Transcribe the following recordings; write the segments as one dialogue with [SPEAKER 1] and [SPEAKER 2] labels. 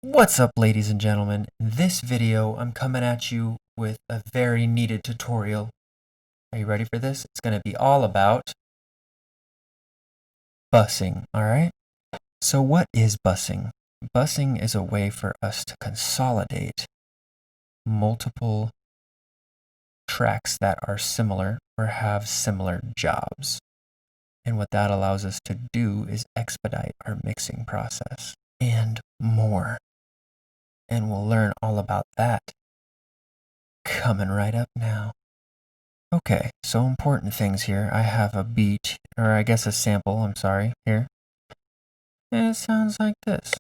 [SPEAKER 1] What's up, ladies and gentlemen? In this video, I'm coming at you with a very needed tutorial. Are you ready for this? It's going to be all about busing, alright? So what is busing? Busing is a way for us to consolidate multiple tracks that are similar or have similar jobs. And what that allows us to do is expedite our mixing process and more. And we'll learn all about that coming right up now. Okay, so important things here. I have a beat, or I guess a sample, I'm sorry, here. And it sounds like this.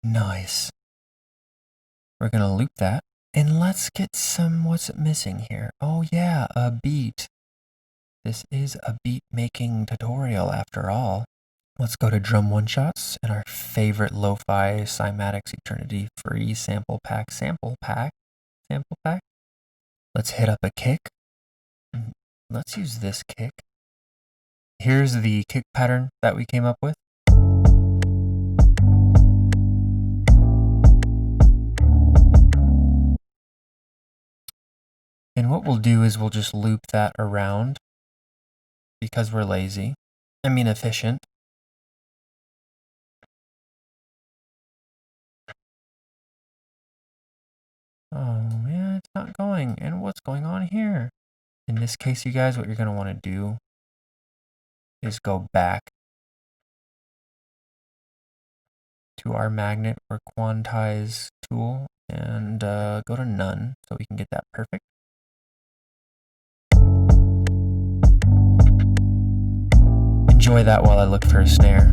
[SPEAKER 1] Nice. We're gonna loop that. And let's get some, what's it missing here? Oh yeah, a beat. This is a beat making tutorial after all. Let's go to drum one-shots and our favorite Lofi Cymatics Eternity free sample pack. Let's hit up a kick. Let's use this kick. Here's the kick pattern that we came up with. And what we'll do is we'll just loop that around because we're lazy. I mean efficient. Oh man, it's not going. And what's going on here? In this case, you guys, what you're going to want to do is go back to our magnet or quantize tool and go to none so we can get that perfect. Enjoy that while I look for a snare.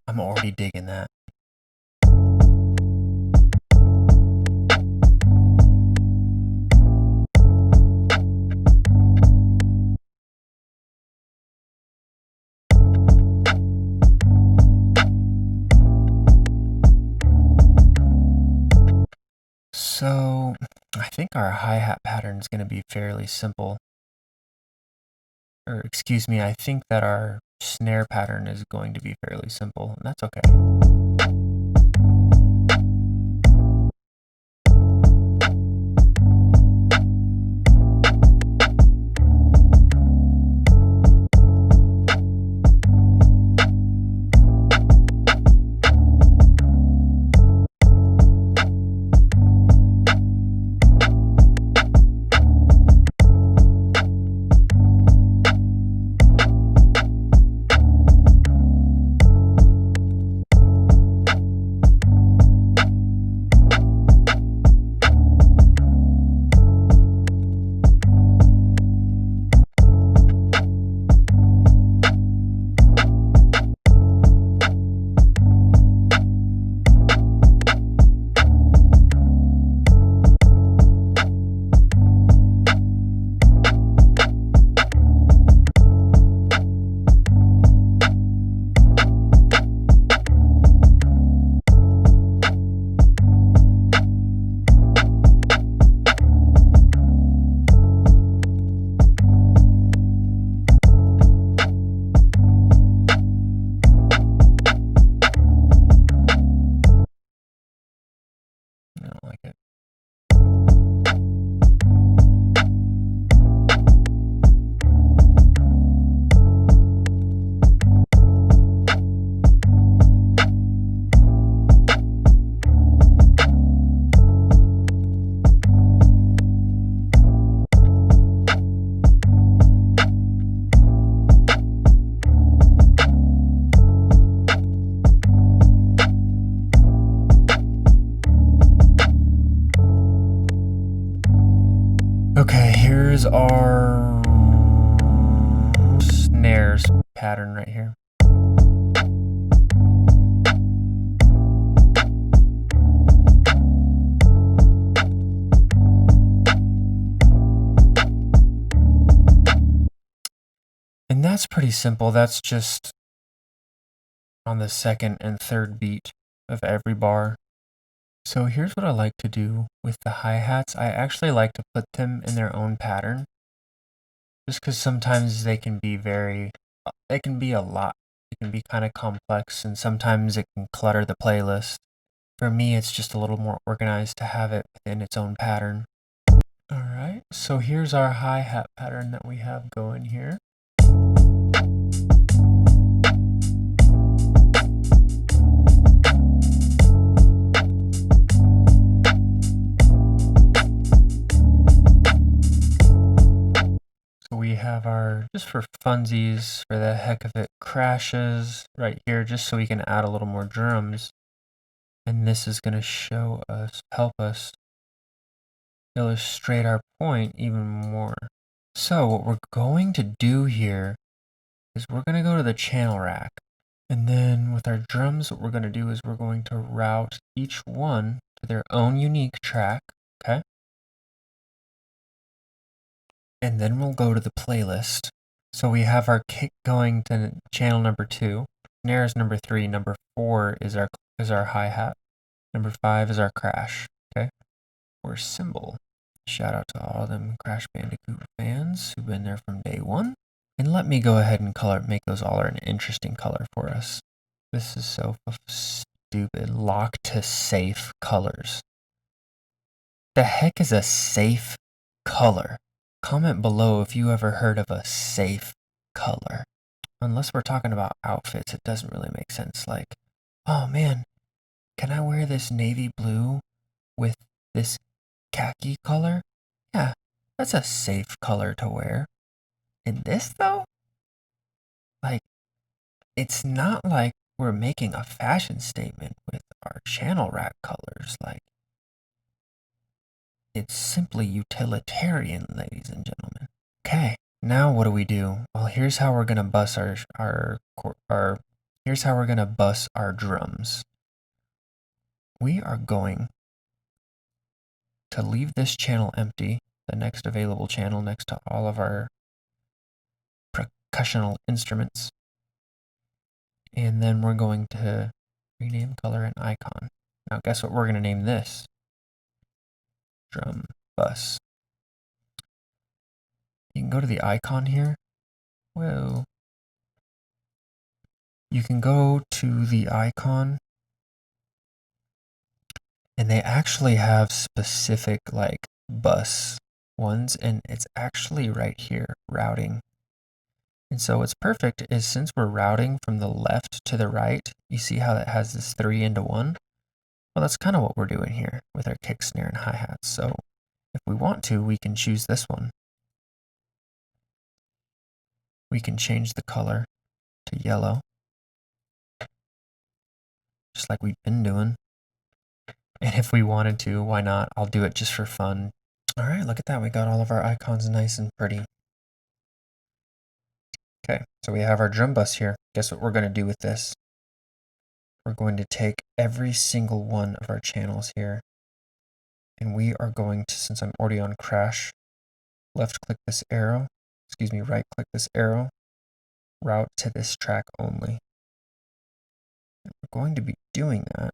[SPEAKER 1] I'm already digging that. So I think our hi-hat pattern is going to be fairly simple. Or excuse me, I think that our snare pattern is going to be fairly simple, and that's okay. I don't like it. Okay, here's our snares pattern right here. that's pretty simple. That's just on the second and third beat of every bar. So here's what I like to do with the hi-hats. I actually like to put them in their own pattern, just because sometimes they can be a lot. It can be kind of complex, and sometimes it can clutter the playlist. For me, it's just a little more organized to have it within its own pattern. Alright, so here's our hi-hat pattern that we have going here. So we have our, just for funsies, for the heck of it, crashes right here, just so we can add a little more drums. And this is going to help us illustrate our point even more. So what we're going to do here is we're going to go to the channel rack. And then with our drums, what we're going to do is we're going to route each one to their own unique track, okay? And then we'll go to the playlist. So we have our kick going to channel number 2, snare is number 3, number 4 is our hi-hat, number 5 is our crash, okay? Or cymbal. Shout out to all them Crash Bandicoot fans who've been there from day one. And let me go ahead and make those all an interesting color for us. This is so stupid. Lock to safe colors. The heck is a safe color? Comment below if you ever heard of a safe color. Unless we're talking about outfits, it doesn't really make sense. Like, oh man, can I wear this navy blue with this khaki color? Yeah, that's a safe color to wear. And this though? Like, it's not like we're making a fashion statement with our channel rack colors. Like, it's simply utilitarian, ladies and gentlemen. Okay, now what do we do? Well, here's how we're gonna bus here's how we're gonna bus our drums. We are going to leave this channel empty, the next available channel next to all of our percussional instruments. And then we're going to rename color and icon. Now guess what we're going to name this? Drum bus. You can go to the icon here. Whoa. You can go to the icon, and they actually have specific like bus ones, and it's actually right here, routing. And so what's perfect is since we're routing from the left to the right, you see how that has this 3 into 1? Well, that's kind of what we're doing here with our kick, snare, and hi-hats. So if we want to, we can choose this one. We can change the color to yellow, just like we've been doing. And if we wanted to, why not? I'll do it just for fun. All right, look at that. We got all of our icons nice and pretty. Okay, so we have our drum bus here. Guess what we're going to do with this? We're going to take every single one of our channels here, and we are going to, since I'm already on crash, right click this arrow, route to this track only. And we're going to be doing that.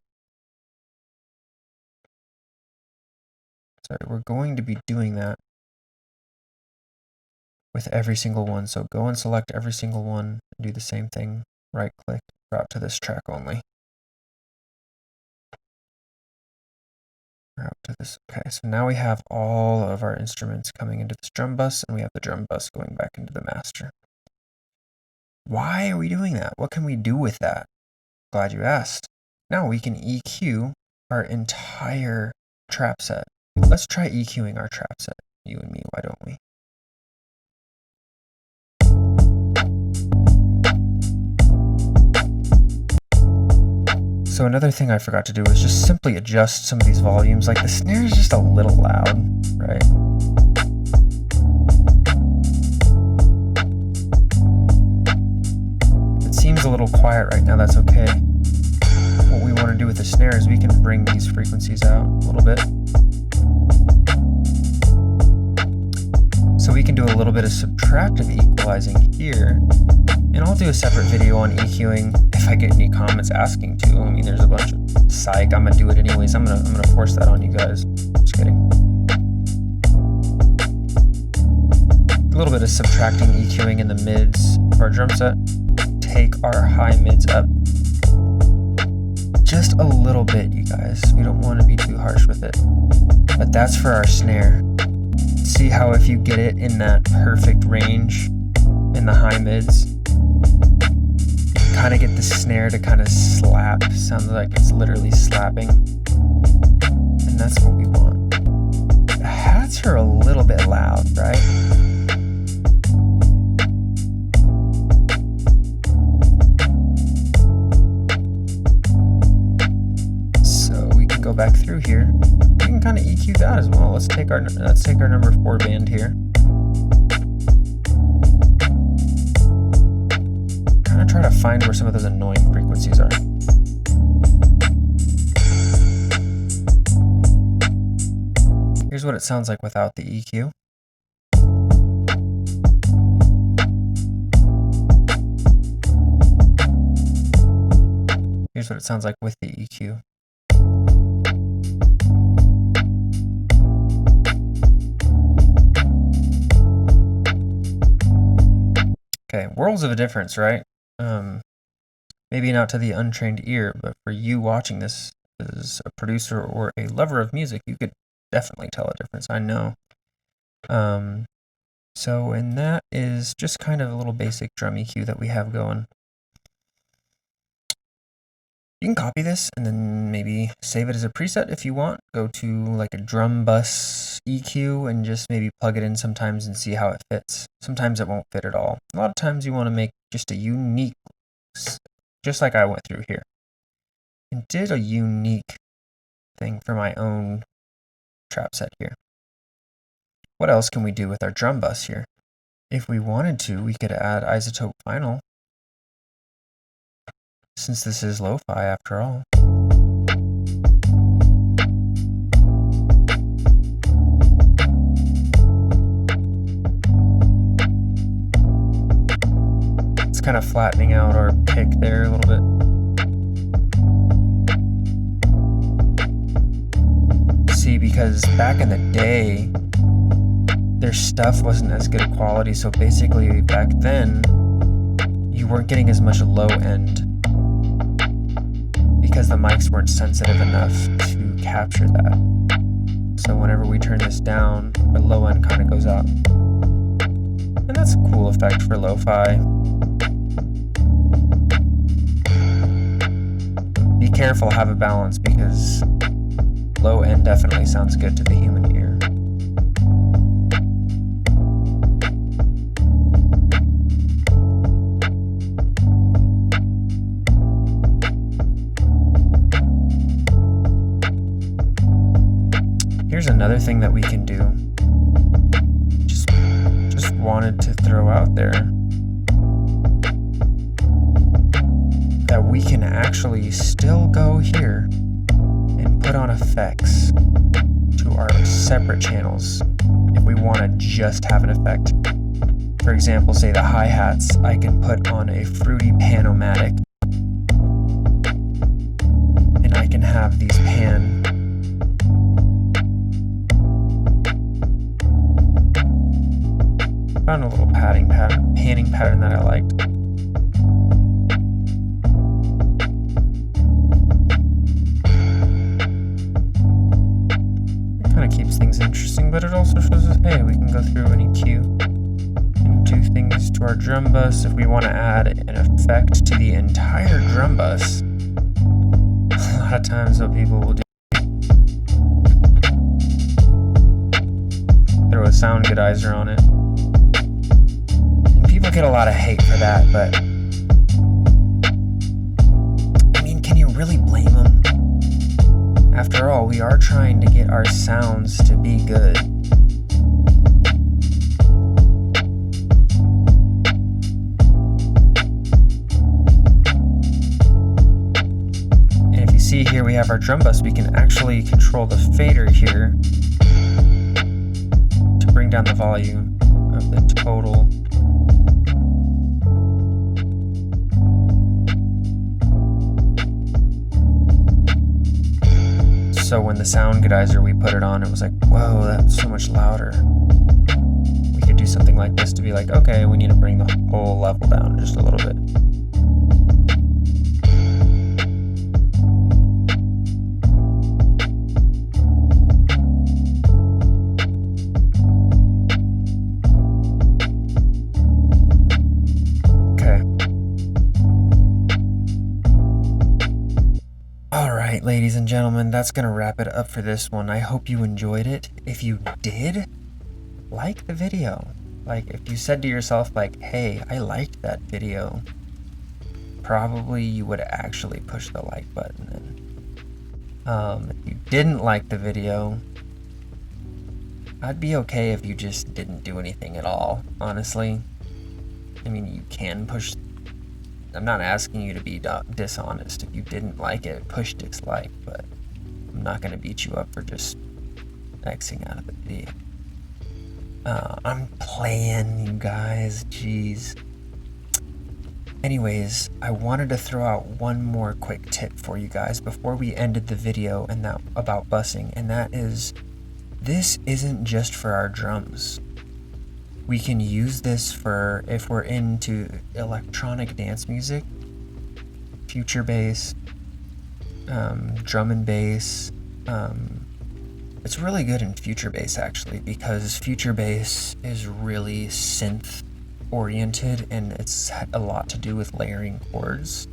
[SPEAKER 1] We're going to be doing that with every single one. So go and select every single one and do the same thing. Right click, route to this track only. Route to this. Okay, so now we have all of our instruments coming into this drum bus, and we have the drum bus going back into the master. Why are we doing that? What can we do with that? Glad you asked. Now we can EQ our entire trap set. Let's try EQing our trap set, you and me, why don't we? So another thing I forgot to do was just simply adjust some of these volumes. Like the snare is just a little loud, right? It seems a little quiet right now, that's okay. What we want to do with the snare is we can bring these frequencies out a little bit. So we can do a little bit of subtractive equalizing here. And I'll do a separate video on EQing if I get any comments asking to. I mean, there's a bunch of psych. I'm gonna do it anyways. I'm gonna force that on you guys. Just kidding. A little bit of subtracting EQing in the mids of our drum set. Take our high mids up just a little bit, you guys. We don't want to be too harsh with it. But that's for our snare. See how if you get it in that perfect range in the high mids, you can kind of get the snare to kind of slap. Sounds like it's literally slapping. And that's what we want. The hats are a little bit loud, right? Go back through here. We can kind of EQ that as well. Let's take our number 4 band here. Kind of try to find where some of those annoying frequencies are. Here's what it sounds like without the EQ. Here's what it sounds like with the EQ. Okay, worlds of a difference, right? Maybe not to the untrained ear, but for you watching this as a producer or a lover of music, you could definitely tell a difference, I know. And that is just kind of a little basic drum EQ that we have going. You can copy this and then maybe save it as a preset if you want. Go to like a drum bus EQ and just maybe plug it in sometimes and see how it fits. Sometimes it won't fit at all. A lot of times you want to make just a unique, just like I went through here. And did a unique thing for my own trap set here. What else can we do with our drum bus here? If we wanted to, we could add isotope vinyl. Since this is lo-fi after all. It's kind of flattening out our pick there a little bit. See, because back in the day, their stuff wasn't as good a quality, so basically back then, you weren't getting as much low end because the mics weren't sensitive enough to capture that. So whenever we turn this down, the low end kind of goes up. And that's a cool effect for lo-fi. Be careful, have a balance, because low end definitely sounds good to the human ear. Here's another thing that we can do. Just wanted to throw out there that we can actually still go here and put on effects to our separate channels if we want to just have an effect. For example, say the hi-hats, I can put on a fruity pan-o-matic and I can have these pan. Found a little panning pattern that I liked. It kind of keeps things interesting, but it also shows us, hey, we can go through an EQ and do things to our drum bus if we want to add an effect to the entire drum bus. A lot of times what people will do, throw a sound goodizer on it. People get a lot of hate for that, but I mean, can you really blame them? After all, we are trying to get our sounds to be good. And if you see here, we have our drum bus. We can actually control the fader here to bring down the volume of the total. So when the sound geyser we put it on, it was like, whoa, that's so much louder. We could do something like this to be like, okay, we need to bring the whole level down just a little bit. Alright, ladies and gentlemen, that's gonna wrap it up for this one. I hope you enjoyed it. If you did, like the video. Like, if you said to yourself, like, hey, I liked that video, probably you would actually push the like button. And if you didn't like the video, I'd be okay if you just didn't do anything at all, honestly. I mean, you can push... I'm not asking you to be dishonest. If you didn't like it, push dislike, but I'm not going to beat you up for just Xing out of the video. I'm playing, you guys. Jeez. Anyways, I wanted to throw out one more quick tip for you guys before we ended the video and that about busing, and that is, this isn't just for our drums. We can use this for if we're into electronic dance music, future bass, drum and bass. It's really good in future bass actually, because future bass is really synth oriented and it's a lot to do with layering chords.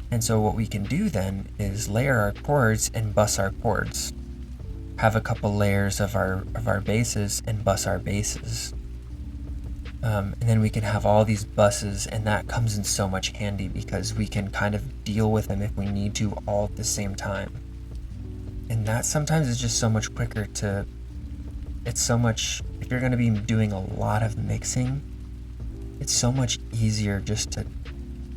[SPEAKER 1] And so what we can do then is layer our chords and bus our chords. Have a couple layers of our basses and bus our basses. And then we can have all these buses, and that comes in so much handy because we can kind of deal with them if we need to all at the same time. And that sometimes is just so much quicker to... It's so much... If you're going to be doing a lot of mixing, it's so much easier just to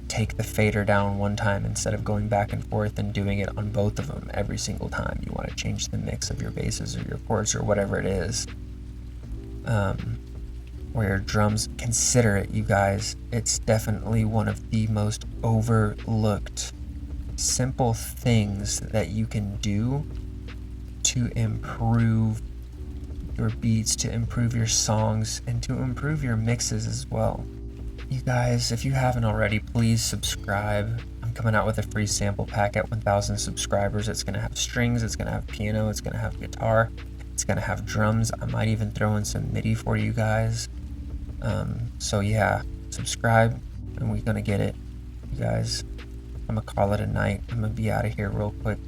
[SPEAKER 1] take the fader down one time instead of going back and forth and doing it on both of them every single time you want to change the mix of your basses or your chords or whatever it is. Or your drums, consider it, you guys. It's definitely one of the most overlooked simple things that you can do to improve your beats, to improve your songs, and to improve your mixes as well. You guys, if you haven't already, please subscribe. I'm coming out with a free sample pack at 1,000 subscribers. It's going to have strings, it's going to have piano, it's going to have guitar, it's going to have drums. I might even throw in some MIDI for you guys. So yeah, subscribe and we're gonna get it, you guys. I'm gonna call it a night. I'm gonna be out of here real quick.